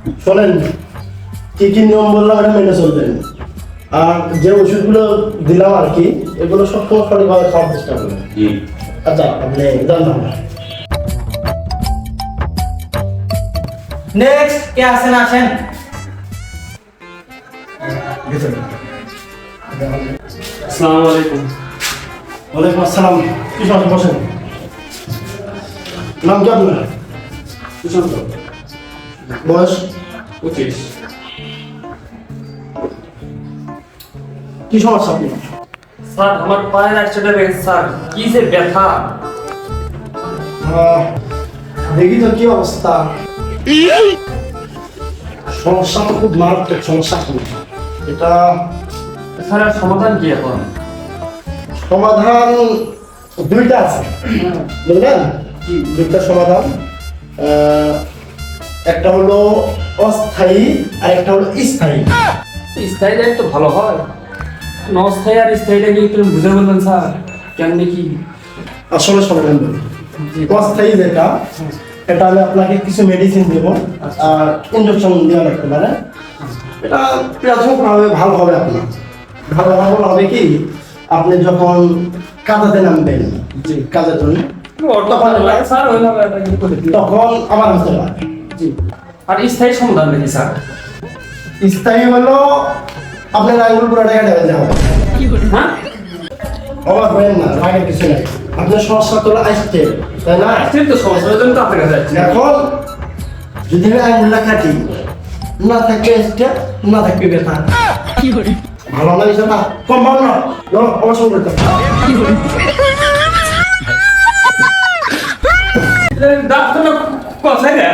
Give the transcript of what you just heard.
শোনেন, কি কি নিয়ম বললাম এটা মেনে চলবেন। আর যে ওষুধগুলো দিলাম আর কি, এগুলো সবসময় সঠিকভাবে খাওয়ার চেষ্টা করবেন। আচ্ছা, আপনি জানলাম না। নেক্সট কে আসেন আসেন। আসসালামু আলাইকুম। ওয়ালাইকুম আসসালাম। কি সমস্যা, বসেন। নাম কি আপনার? সুশান্ত। বয়স? 25। কি সমস্যা আপনার? স্যার আমার পায়ের অ্যাক্সিডেন্ট হয়েছে স্যার, কি যে ব্যথা। দেখি তো কি অবস্থা। সমস্যা তো খুব মারাত্মক সমস্যা। এটা স্যার আর সমাধান কি এখন? সমাধান দুইটা আছে, বুঝলেন? দুইটা সমাধান। একটা হলো অস্থায়ী আর একটা হলো স্থায়ী। স্থায়ীটা একটু ভালো হয়, অস্থায়ী আর স্থায়ীটা কি একটু বুঝে বলবেন স্যার কেমনি কি? আসলে সমাধান বলি, অস্থায়ী যেটা, এটা আমি আপনাকে কিছু মেডিসিন দেবো আর ইনজেকশন দেওয়া লাগতে পারে। এটা প্রাথমিকভাবে ভালো হবে আপনার। ভালো হবে কি, আপনি যখন কাজাতে নামবেন, জি কাজের জন্য, স্যার ওইভাবে একটা কিছু করে দিন। তখন আবার হতে পারে। জি। আর স্থায়ী সমাধান দেখি স্যার। স্থায়ী হলো আপনার আঙ্গুল পুরোটা কেটে যাবে। হ্যাঁ, অবাক হবেন না, রাগের কিছু নাই। আপনার সমস্যা তো আসছে, তাই না? ঠিক তো সমস্যা, ওই জন্য তো আপনার কাছে যাচ্ছি। এখন যদি আমি আঙ্গুলটা কাটি, না থাকবে স্টেপ, না থাকবে ব্যথা। ভালো না বিষয়টা? কম ভালো না, অবশ্যই করতে হবে। ডাক্তার কথাই না।